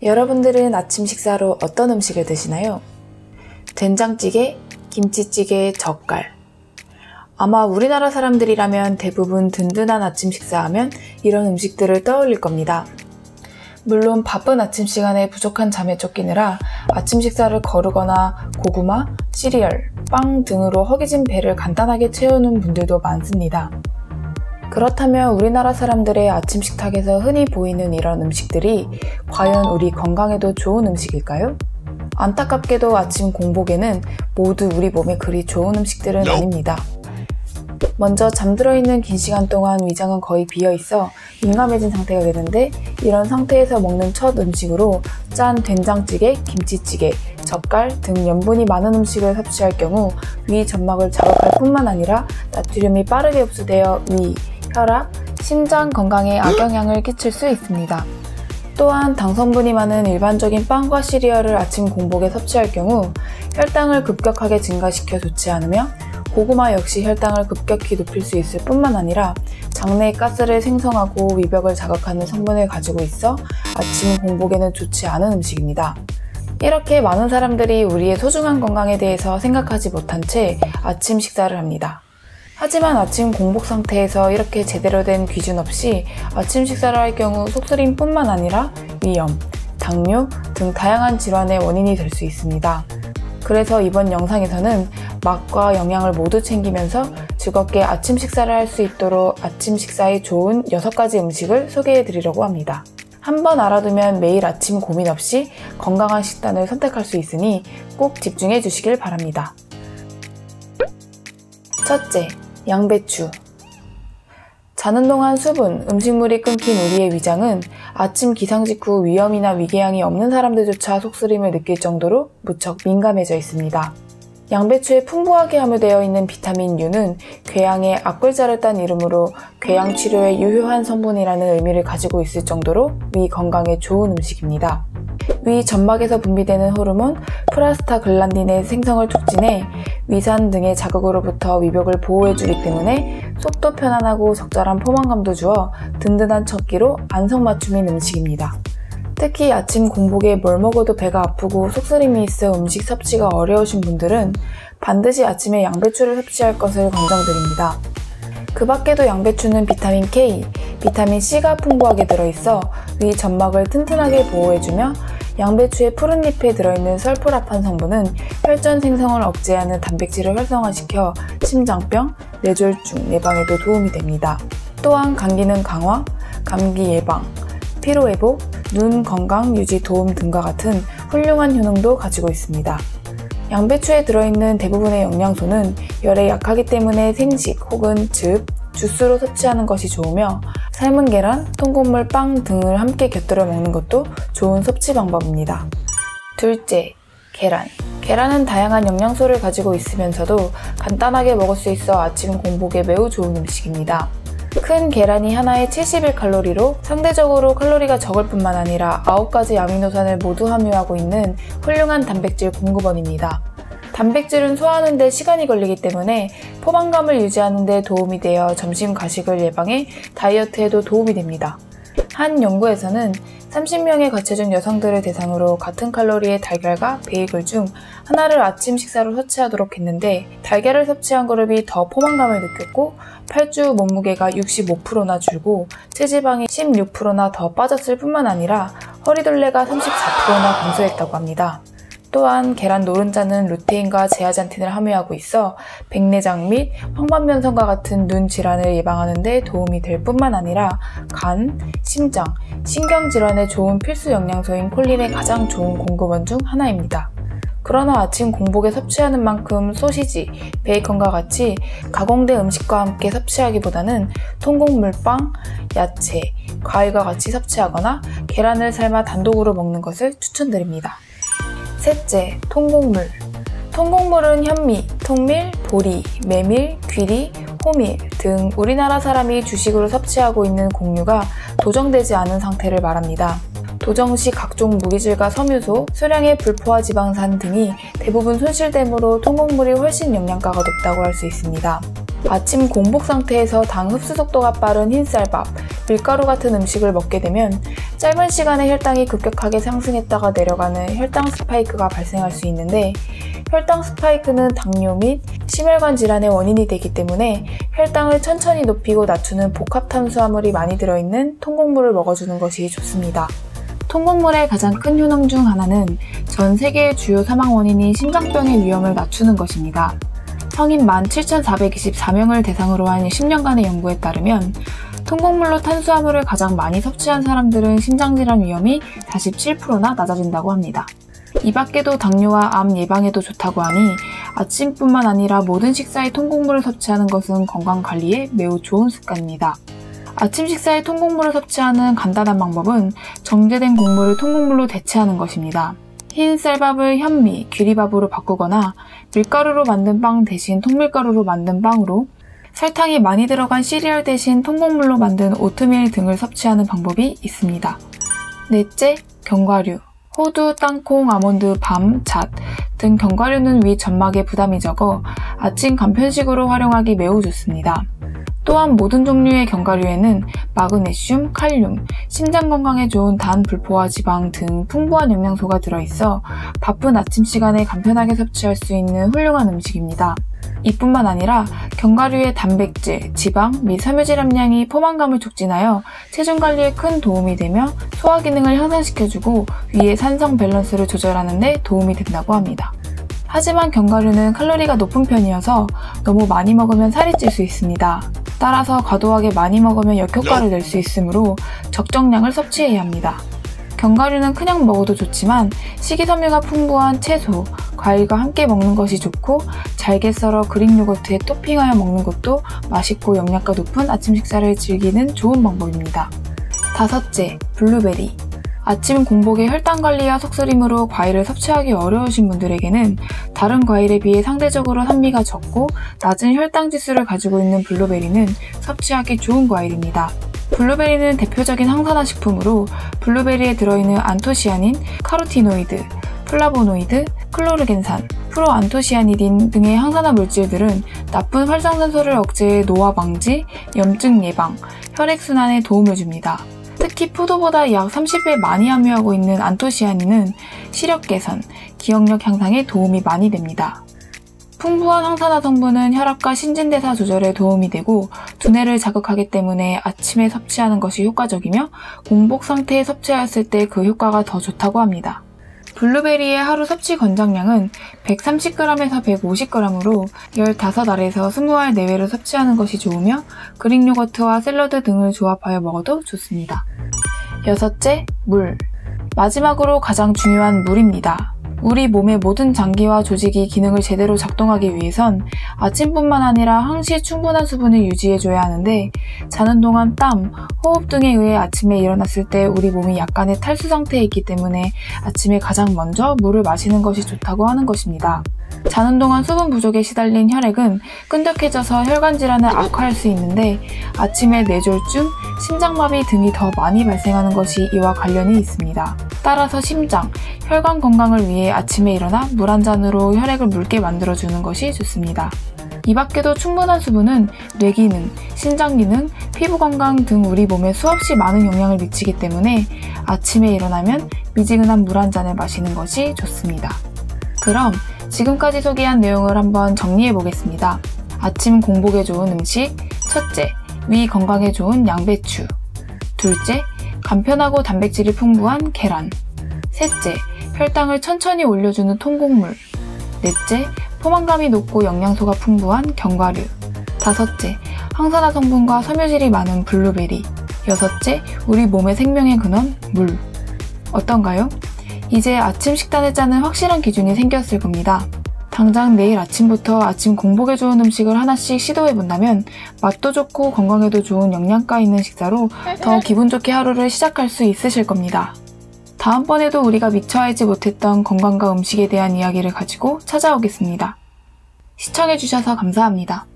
여러분들은 아침 식사로 어떤 음식을 드시나요? 된장찌개, 김치찌개, 젓갈. 아마 우리나라 사람들이라면 대부분 든든한 아침 식사하면 이런 음식들을 떠올릴 겁니다. 물론 바쁜 아침 시간에 부족한 잠에 쫓기느라 아침 식사를 거르거나 고구마, 시리얼, 빵 등으로 허기진 배를 간단하게 채우는 분들도 많습니다. 그렇다면 우리나라 사람들의 아침 식탁에서 흔히 보이는 이런 음식들이 과연 우리 건강에도 좋은 음식일까요? 안타깝게도 아침 공복에는 모두 우리 몸에 그리 좋은 음식들은 아닙니다. 먼저 잠들어 있는 긴 시간 동안 위장은 거의 비어있어 민감해진 상태가 되는데, 이런 상태에서 먹는 첫 음식으로 짠 된장찌개, 김치찌개, 젓갈 등 염분이 많은 음식을 섭취할 경우 위 점막을 자극할 뿐만 아니라 나트륨이 빠르게 흡수되어 위, 혈압, 심장 건강에 악영향을 끼칠 수 있습니다. 또한 당성분이 많은 일반적인 빵과 시리얼을 아침 공복에 섭취할 경우 혈당을 급격하게 증가시켜 좋지 않으며, 고구마 역시 혈당을 급격히 높일 수 있을 뿐만 아니라 장내의 가스를 생성하고 위벽을 자극하는 성분을 가지고 있어 아침 공복에는 좋지 않은 음식입니다. 이렇게 많은 사람들이 우리의 소중한 건강에 대해서 생각하지 못한 채 아침 식사를 합니다. 하지만 아침 공복 상태에서 이렇게 제대로 된 기준 없이 아침 식사를 할 경우 속쓰림 뿐만 아니라 위염, 당뇨 등 다양한 질환의 원인이 될 수 있습니다. 그래서 이번 영상에서는 맛과 영양을 모두 챙기면서 즐겁게 아침 식사를 할 수 있도록 아침 식사에 좋은 6가지 음식을 소개해 드리려고 합니다. 한번 알아두면 매일 아침 고민 없이 건강한 식단을 선택할 수 있으니 꼭 집중해 주시길 바랍니다. 첫째, 양배추. 자는 동안 수분, 음식물이 끊긴 우리의 위장은 아침 기상 직후 위염이나 위궤양이 없는 사람들조차 속쓰림을 느낄 정도로 무척 민감해져 있습니다. 양배추에 풍부하게 함유되어 있는 비타민 U는 궤양의 앞글자를 딴 이름으로 궤양 치료에 유효한 성분이라는 의미를 가지고 있을 정도로 위 건강에 좋은 음식입니다. 위 점막에서 분비되는 호르몬 프라스타글란딘의 생성을 촉진해 위산 등의 자극으로부터 위벽을 보호해주기 때문에 속도 편안하고 적절한 포만감도 주어 든든한 첫 끼로 안성맞춤인 음식입니다. 특히 아침 공복에 뭘 먹어도 배가 아프고 속쓰림이 있어 음식 섭취가 어려우신 분들은 반드시 아침에 양배추를 섭취할 것을 권장드립니다. 그 밖에도 양배추는 비타민 K, 비타민 C가 풍부하게 들어있어 위 점막을 튼튼하게 보호해주며, 양배추의 푸른 잎에 들어있는 설포라판 성분은 혈전 생성을 억제하는 단백질을 활성화시켜 심장병, 뇌졸중 예방에도 도움이 됩니다. 또한 감기능 강화, 감기 예방, 피로회복, 눈 건강 유지 도움 등과 같은 훌륭한 효능도 가지고 있습니다. 양배추에 들어있는 대부분의 영양소는 열에 약하기 때문에 생식 혹은 즙, 주스로 섭취하는 것이 좋으며, 삶은 계란, 통곡물, 빵 등을 함께 곁들여 먹는 것도 좋은 섭취 방법입니다. 둘째, 계란. 계란은 다양한 영양소를 가지고 있으면서도 간단하게 먹을 수 있어 아침 공복에 매우 좋은 음식입니다. 큰 계란이 하나에 71칼로리로 상대적으로 칼로리가 적을 뿐만 아니라 9가지 아미노산을 모두 함유하고 있는 훌륭한 단백질 공급원입니다. 단백질은 소화하는 데 시간이 걸리기 때문에 포만감을 유지하는 데 도움이 되어 점심 가식을 예방해 다이어트에도 도움이 됩니다. 한 연구에서는 30명의 과체중 여성들을 대상으로 같은 칼로리의 달걀과 베이글 중 하나를 아침 식사로 섭취하도록 했는데, 달걀을 섭취한 그룹이 더 포만감을 느꼈고 8주 몸무게가 65%나 줄고 체지방이 16%나 더 빠졌을 뿐만 아니라 허리둘레가 34%나 감소했다고 합니다. 또한 계란 노른자는 루테인과 제아잔틴을 함유하고 있어 백내장 및 황반변성과 같은 눈 질환을 예방하는 데 도움이 될 뿐만 아니라 간, 심장, 신경질환에 좋은 필수 영양소인 콜린의 가장 좋은 공급원 중 하나입니다. 그러나 아침 공복에 섭취하는 만큼 소시지, 베이컨과 같이 가공된 음식과 함께 섭취하기보다는 통곡물빵, 야채, 과일과 같이 섭취하거나 계란을 삶아 단독으로 먹는 것을 추천드립니다. 셋째, 통곡물. 통곡물은 현미, 통밀, 보리, 메밀, 귀리, 호밀 등 우리나라 사람이 주식으로 섭취하고 있는 곡류가 도정되지 않은 상태를 말합니다. 도정 시 각종 무기질과 섬유소, 소량의 불포화 지방산 등이 대부분 손실되므로 통곡물이 훨씬 영양가가 높다고 할 수 있습니다. 아침 공복 상태에서 당 흡수 속도가 빠른 흰쌀밥, 밀가루 같은 음식을 먹게 되면 짧은 시간에 혈당이 급격하게 상승했다가 내려가는 혈당 스파이크가 발생할 수 있는데, 혈당 스파이크는 당뇨 및 심혈관 질환의 원인이 되기 때문에 혈당을 천천히 높이고 낮추는 복합 탄수화물이 많이 들어있는 통곡물을 먹어주는 것이 좋습니다. 통곡물의 가장 큰 효능 중 하나는 전 세계의 주요 사망 원인인 심장병의 위험을 낮추는 것입니다. 성인 17,424명을 대상으로 한 10년간의 연구에 따르면 통곡물로 탄수화물을 가장 많이 섭취한 사람들은 심장질환 위험이 47%나 낮아진다고 합니다. 이 밖에도 당뇨와 암 예방에도 좋다고 하니 아침뿐만 아니라 모든 식사에 통곡물을 섭취하는 것은 건강관리에 매우 좋은 습관입니다. 아침 식사에 통곡물을 섭취하는 간단한 방법은 정제된 곡물을 통곡물로 대체하는 것입니다. 흰 쌀밥을 현미, 귀리밥으로 바꾸거나 밀가루로 만든 빵 대신 통밀가루로 만든 빵으로, 설탕이 많이 들어간 시리얼 대신 통곡물로 만든 오트밀 등을 섭취하는 방법이 있습니다. 넷째, 견과류. 호두, 땅콩, 아몬드, 밤, 잣 등 견과류는 위 점막에 부담이 적어 아침 간편식으로 활용하기 매우 좋습니다. 또한 모든 종류의 견과류에는 마그네슘, 칼륨, 심장 건강에 좋은 단, 불포화 지방 등 풍부한 영양소가 들어있어 바쁜 아침 시간에 간편하게 섭취할 수 있는 훌륭한 음식입니다. 이뿐만 아니라 견과류의 단백질, 지방 및 섬유질 함량이 포만감을 촉진하여 체중 관리에 큰 도움이 되며 소화 기능을 향상시켜주고 위의 산성 밸런스를 조절하는 데 도움이 된다고 합니다. 하지만 견과류는 칼로리가 높은 편이어서 너무 많이 먹으면 살이 찔 수 있습니다. 따라서 과도하게 많이 먹으면 역효과를 낼 수 있으므로 적정량을 섭취해야 합니다. 견과류는 그냥 먹어도 좋지만 식이섬유가 풍부한 채소, 과일과 함께 먹는 것이 좋고, 잘게 썰어 그릭 요거트에 토핑하여 먹는 것도 맛있고 영양가 높은 아침 식사를 즐기는 좋은 방법입니다. 다섯째, 블루베리. 아침 공복에 혈당 관리와 속쓰림으로 과일을 섭취하기 어려우신 분들에게는 다른 과일에 비해 상대적으로 산미가 적고 낮은 혈당 지수를 가지고 있는 블루베리는 섭취하기 좋은 과일입니다. 블루베리는 대표적인 항산화 식품으로 블루베리에 들어있는 안토시아닌, 카로티노이드, 플라보노이드, 클로르겐산, 프로안토시아니딘 등의 항산화 물질들은 나쁜 활성산소를 억제해 노화 방지, 염증 예방, 혈액순환에 도움을 줍니다. 특히 포도보다 약 30배 많이 함유하고 있는 안토시아닌은 시력 개선, 기억력 향상에 도움이 많이 됩니다. 풍부한 항산화 성분은 혈압과 신진대사 조절에 도움이 되고 두뇌를 자극하기 때문에 아침에 섭취하는 것이 효과적이며 공복 상태에 섭취하였을 때 그 효과가 더 좋다고 합니다. 블루베리의 하루 섭취 권장량은 130g에서 150g으로 15알에서 20알 내외로 섭취하는 것이 좋으며 그릭 요거트와 샐러드 등을 조합하여 먹어도 좋습니다. 여섯째, 물. 마지막으로 가장 중요한 물입니다. 우리 몸의 모든 장기와 조직이 기능을 제대로 작동하기 위해선 아침뿐만 아니라 항시 충분한 수분을 유지해줘야 하는데, 자는 동안 땀, 호흡 등에 의해 아침에 일어났을 때 우리 몸이 약간의 탈수 상태에 있기 때문에 아침에 가장 먼저 물을 마시는 것이 좋다고 하는 것입니다. 자는 동안 수분 부족에 시달린 혈액은 끈적해져서 혈관 질환을 악화할 수 있는데 아침에 뇌졸중, 심장마비 등이 더 많이 발생하는 것이 이와 관련이 있습니다. 따라서 심장, 혈관 건강을 위해 아침에 일어나 물 한 잔으로 혈액을 묽게 만들어주는 것이 좋습니다. 이 밖에도 충분한 수분은 뇌기능, 신장기능, 피부건강 등 우리 몸에 수없이 많은 영향을 미치기 때문에 아침에 일어나면 미지근한 물 한 잔을 마시는 것이 좋습니다. 그럼 지금까지 소개한 내용을 한번 정리해 보겠습니다. 아침 공복에 좋은 음식. 첫째, 위 건강에 좋은 양배추. 둘째, 간편하고 단백질이 풍부한 계란. 셋째, 혈당을 천천히 올려주는 통곡물. 넷째, 포만감이 높고 영양소가 풍부한 견과류. 다섯째, 항산화 성분과 섬유질이 많은 블루베리. 여섯째, 우리 몸의 생명의 근원, 물. 어떤가요? 이제 아침 식단을 짜는 확실한 기준이 생겼을 겁니다. 당장 내일 아침부터 아침 공복에 좋은 음식을 하나씩 시도해본다면 맛도 좋고 건강에도 좋은 영양가 있는 식사로 더 기분 좋게 하루를 시작할 수 있으실 겁니다. 다음번에도 우리가 미처 알지 못했던 건강과 음식에 대한 이야기를 가지고 찾아오겠습니다. 시청해주셔서 감사합니다.